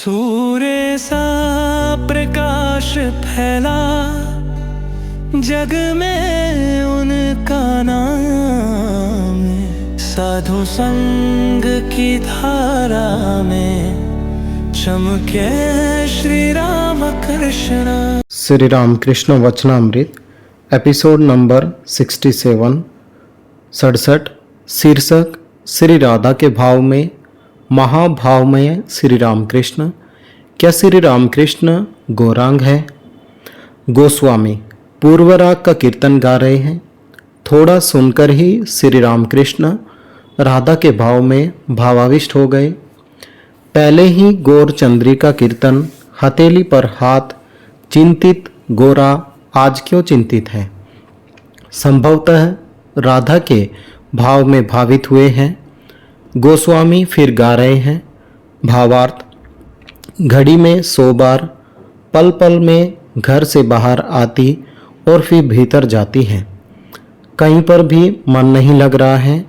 सूर्य सा प्रकाश फैला जग में उनका नाम, साधु संग की धारा में चमके श्री राम कृष्ण। श्री राम कृष्ण वचनामृत एपिसोड नंबर 67 शीर्षक श्री राधा के भाव में महाभावमय श्री रामकृष्ण। क्या श्री रामकृष्ण गौरांग है? गोस्वामी पूर्व राग का कीर्तन गा रहे हैं। थोड़ा सुनकर ही श्री रामकृष्ण राधा के भाव में भावाविष्ट हो गए। पहले ही गौर चंद्री का कीर्तन, हथेली पर हाथ, चिंतित गोरा आज क्यों चिंतित है, संभवतः राधा के भाव में भावित हुए हैं। गोस्वामी फिर गा रहे हैं। भावार्थ, घड़ी में 100 बार, पल पल में घर से बाहर आती और फिर भीतर जाती हैं। कहीं पर भी मन नहीं लग रहा है,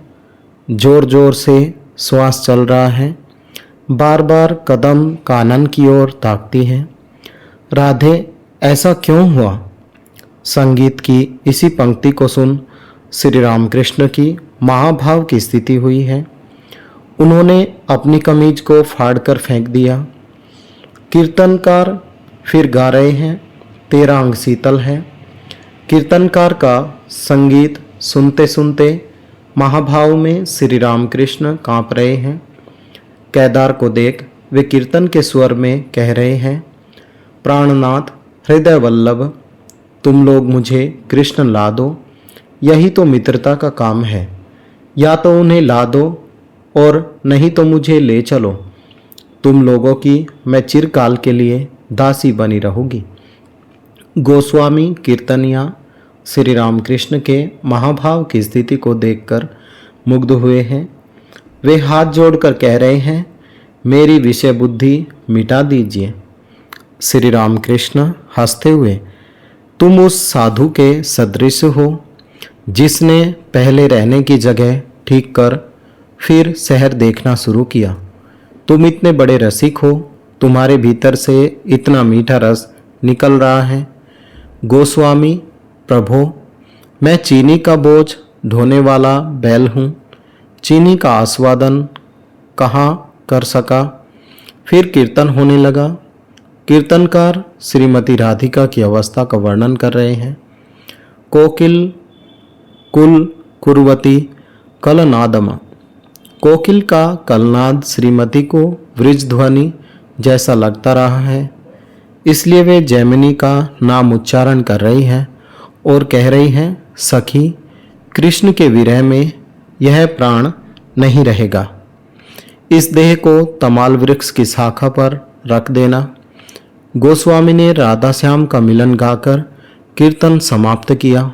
जोर जोर से श्वास चल रहा है, बार बार कदम कानन की ओर ताकती हैं। राधे ऐसा क्यों हुआ? संगीत की इसी पंक्ति को सुन श्री रामकृष्ण की महाभाव की स्थिति हुई है। उन्होंने अपनी कमीज को फाड़कर फेंक दिया। कीर्तनकार फिर गा रहे हैं। तेरा अंग शीतल है। कीर्तनकार का संगीत सुनते सुनते महाभाव में श्री रामकृष्ण कांप रहे हैं। केदार को देख वे कीर्तन के स्वर में कह रहे हैं, प्राणनाथ हृदय वल्लभ, तुम लोग मुझे कृष्ण ला दो। यही तो मित्रता का काम है। या तो उन्हें ला दो और नहीं तो मुझे ले चलो। तुम लोगों की मैं चिरकाल के लिए दासी बनी रहूँगी। गोस्वामी कीर्तनिया श्री रामकृष्ण के महाभाव की स्थिति को देखकर मुग्ध हुए हैं। वे हाथ जोड़कर कह रहे हैं, मेरी विषय बुद्धि मिटा दीजिए। श्री रामकृष्ण हंसते हुए, तुम उस साधु के सदृश हो जिसने पहले रहने की जगह ठीक कर फिर शहर देखना शुरू किया। तुम इतने बड़े रसिक हो, तुम्हारे भीतर से इतना मीठा रस निकल रहा है। गोस्वामी, प्रभो, मैं चीनी का बोझ ढोने वाला बैल हूँ। चीनी का आस्वादन कहाँ कर सका। फिर कीर्तन होने लगा। कीर्तनकार श्रीमती राधिका की अवस्था का वर्णन कर रहे हैं। कोकिल कुल कुर्वती कलनादमा। कोकिल का कलनाद श्रीमती को वृज ध्वनि जैसा लगता रहा है, इसलिए वे जैमिनी का नाम उच्चारण कर रही हैं और कह रही हैं, सखी, कृष्ण के विरह में यह प्राण नहीं रहेगा। इस देह को तमाल वृक्ष की शाखा पर रख देना। गोस्वामी ने राधा श्याम का मिलन गाकर कीर्तन समाप्त किया।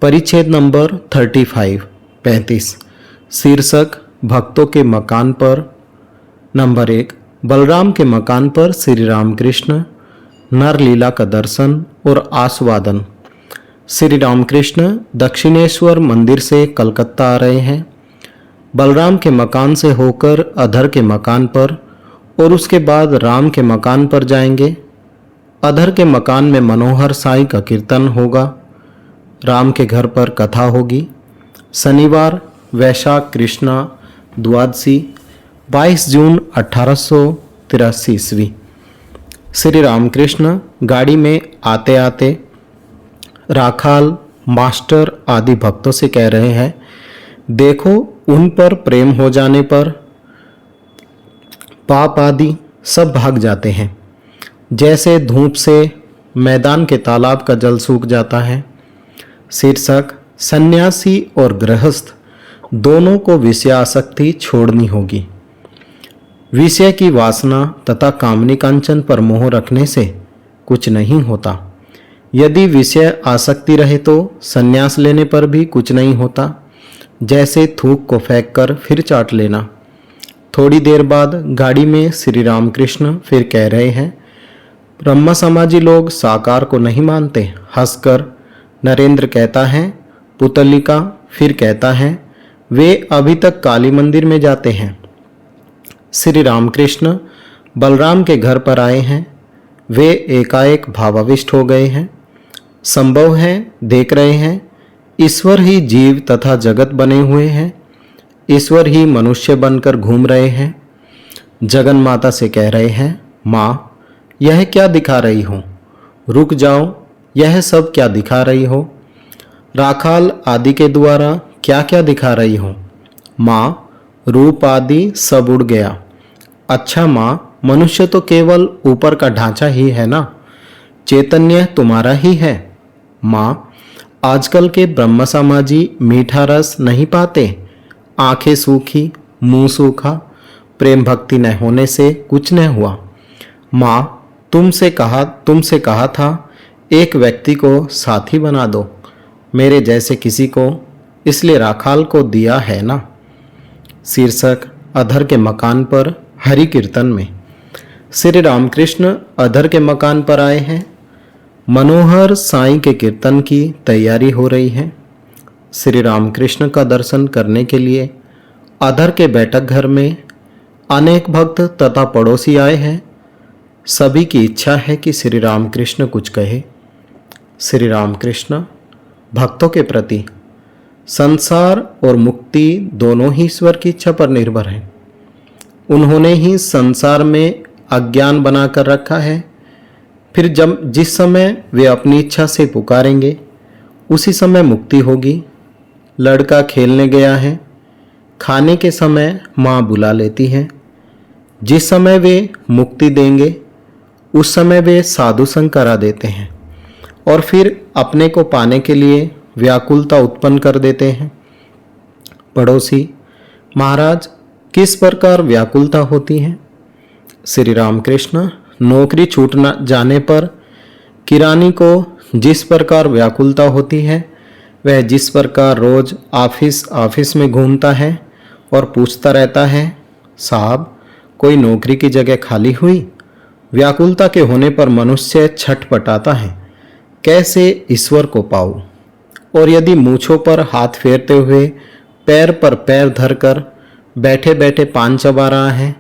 परिच्छेद नंबर 35 शीर्षक भक्तों के मकान पर। नंबर 1, बलराम के मकान पर श्री रामकृष्ण नरलीला का दर्शन और आस्वादन। श्री रामकृष्ण दक्षिणेश्वर मंदिर से कलकत्ता आ रहे हैं। बलराम के मकान से होकर अधर के मकान पर और उसके बाद राम के मकान पर जाएंगे। अधर के मकान में मनोहर साई का कीर्तन होगा। राम के घर पर कथा होगी। शनिवार वैशाख कृष्णा द्वादशी 22 जून 1883 ईस्वी। श्री रामकृष्ण गाड़ी में आते आते राखाल, मास्टर आदि भक्तों से कह रहे हैं, देखो, उन पर प्रेम हो जाने पर पाप आदि सब भाग जाते हैं, जैसे धूप से मैदान के तालाब का जल सूख जाता है। शीर्षक सन्यासी और गृहस्थ दोनों को विषयासक्ति छोड़नी होगी। विषय की वासना तथा कामनी कांचन पर मोह रखने से कुछ नहीं होता। यदि विषय आसक्ति रहे तो संन्यास लेने पर भी कुछ नहीं होता, जैसे थूक को फेंककर फिर चाट लेना। थोड़ी देर बाद गाड़ी में श्री रामकृष्ण फिर कह रहे हैं, ब्रह्म समाजी लोग साकार को नहीं मानते। हंसकर नरेंद्र कहता है, पुतलिका फिर कहता है, वे अभी तक काली मंदिर में जाते हैं। श्री रामकृष्ण बलराम के घर पर आए हैं। वे एकाएक भावाविष्ट हो गए हैं। संभव है, देख रहे हैं, ईश्वर ही जीव तथा जगत बने हुए हैं। ईश्वर ही मनुष्य बनकर घूम रहे हैं। जगन माता से कह रहे हैं, माँ यह क्या दिखा रही हो? रुक जाओ, यह सब क्या दिखा रही हो? राखाल आदि के द्वारा क्या क्या दिखा रही हो? माँ रूप आदि सब उड़ गया। अच्छा माँ, मनुष्य तो केवल ऊपर का ढांचा ही है ना, चैतन्य तुम्हारा ही है। माँ आजकल के ब्रह्म समाजी मीठा रस नहीं पाते, आंखें सूखी, मुंह सूखा, प्रेम भक्ति न होने से कुछ न हुआ। माँ तुमसे कहा था एक व्यक्ति को साथी बना दो, मेरे जैसे किसी को, इसलिए राखाल को दिया है ना। शीर्षक अधर के मकान पर हरि कीर्तन में। श्री रामकृष्ण अधर के मकान पर आए हैं। मनोहर साईं के कीर्तन की तैयारी हो रही है। श्री रामकृष्ण का दर्शन करने के लिए अधर के बैठक घर में अनेक भक्त तथा पड़ोसी आए हैं। सभी की इच्छा है कि श्री रामकृष्ण कुछ कहे। श्री रामकृष्ण भक्तों के प्रति संसार और मुक्ति दोनों ही ईश्वर की इच्छा पर निर्भर है। उन्होंने ही संसार में अज्ञान बनाकर रखा है। फिर जिस समय वे अपनी इच्छा से पुकारेंगे उसी समय मुक्ति होगी। लड़का खेलने गया है, खाने के समय माँ बुला लेती है। जिस समय वे मुक्ति देंगे उस समय वे साधु संग करा देते हैं और फिर अपने को पाने के लिए व्याकुलता उत्पन्न कर देते हैं। पड़ोसी, महाराज किस प्रकार व्याकुलता होती है? श्री रामकृष्ण नौकरी छूट जाने पर किरानी को जिस प्रकार व्याकुलता होती है, वह जिस प्रकार रोज ऑफिस में घूमता है और पूछता रहता है, साहब कोई नौकरी की जगह खाली हुई? व्याकुलता के होने पर मनुष्य छटपटाता है, कैसे ईश्वर को पाऊं? और यदि मूछों पर हाथ फेरते हुए पैर पर पैर धरकर बैठे बैठे पान चबा रहा है,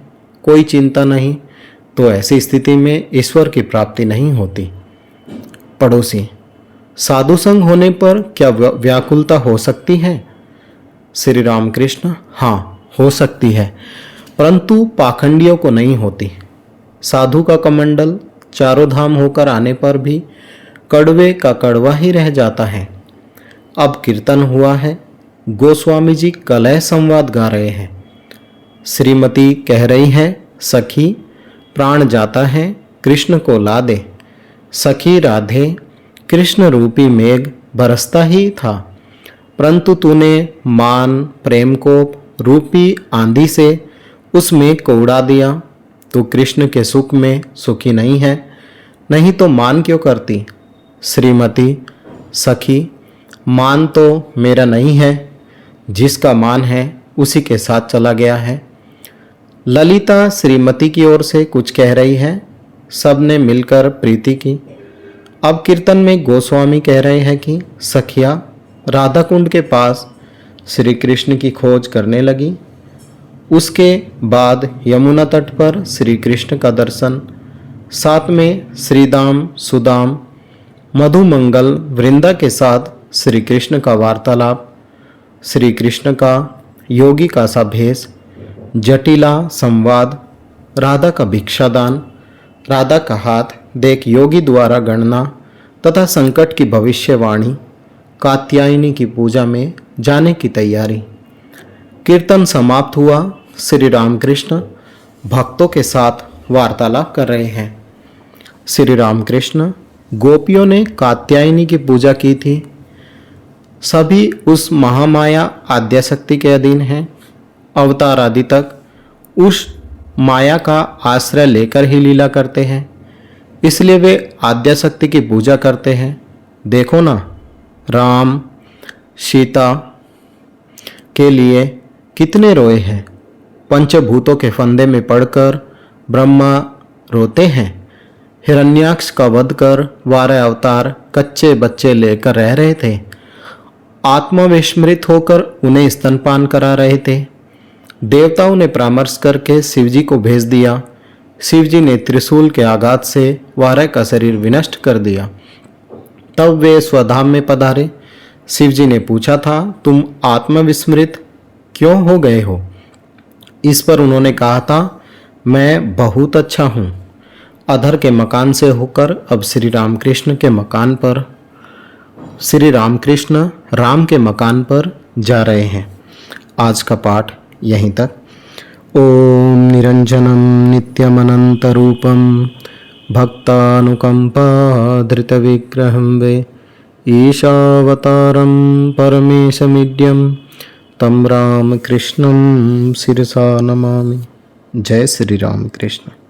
कोई चिंता नहीं, तो ऐसी स्थिति में ईश्वर की प्राप्ति नहीं होती। पड़ोसी, साधु संग होने पर क्या व्याकुलता हो सकती है? श्री रामकृष्ण, हाँ हो सकती है, परंतु पाखंडियों को नहीं होती। साधु का कमंडल चारों धाम होकर आने पर भी कड़वे का कड़वा ही रह जाता है। अब कीर्तन हुआ है, गोस्वामी जी कलह संवाद गा रहे हैं। श्रीमती कह रही है, सखी प्राण जाता है, कृष्ण को ला दे। सखी राधे, कृष्ण रूपी मेघ बरसता ही था, परंतु तूने मान प्रेम कोप रूपी आंधी से उस मेघ को उड़ा दिया। तू कृष्ण के सुख में सुखी नहीं है, नहीं तो मान क्यों करती? श्रीमती, सखी मान तो मेरा नहीं है, जिसका मान है उसी के साथ चला गया है। ललिता श्रीमती की ओर से कुछ कह रही है, सब ने मिलकर प्रीति की। अब कीर्तन में गोस्वामी कह रहे हैं कि सखिया राधा कुंड के पास श्री कृष्ण की खोज करने लगी। उसके बाद यमुना तट पर श्री कृष्ण का दर्शन, साथ में श्रीदाम सुदाम मधुमंगल वृंदा के साथ श्री कृष्ण का वार्तालाप, श्री कृष्ण का योगी का सा भेष, जटिला संवाद, राधा का भिक्षादान, राधा का हाथ देख योगी द्वारा गणना तथा संकट की भविष्यवाणी, कात्यायनी की पूजा में जाने की तैयारी। कीर्तन समाप्त हुआ। श्री रामकृष्ण भक्तों के साथ वार्तालाप कर रहे हैं। श्री रामकृष्ण, गोपियों ने कात्यायनी की पूजा की थी। सभी उस महामाया आद्याशक्ति के अधीन हैं। अवतार आदि तक उस माया का आश्रय लेकर ही लीला करते हैं, इसलिए वे आद्याशक्ति की पूजा करते हैं। देखो ना, राम सीता के लिए कितने रोए हैं। पंचभूतों के फंदे में पड़कर ब्रह्मा रोते हैं। हिरण्याक्ष का वध कर 12 अवतार कच्चे बच्चे लेकर रह रहे थे। आत्मा विस्मृत होकर उन्हें स्तनपान करा रहे थे। देवताओं ने परामर्श करके शिवजी को भेज दिया शिव जी ने त्रिशूल के आघात से वारय का शरीर विनष्ट कर दिया। तब वे स्वधाम में पधारे। शिव जी ने पूछा था, तुम आत्मविस्मृत क्यों हो गए हो? इस पर उन्होंने कहा था, मैं बहुत अच्छा हूँ। अधर के मकान से होकर अब श्री रामकृष्ण के मकान पर, श्री रामकृष्ण राम के मकान पर जा रहे हैं। आज का पाठ यहीं तक। ओम निरंजनम नित्यमनंतरूपम भक्तानुकंपाधृतविग्रहं वे ईशावतारं परमेशमिड्यं तं रामकृष्णं शिरसा नमामि। जय श्री राम कृष्ण।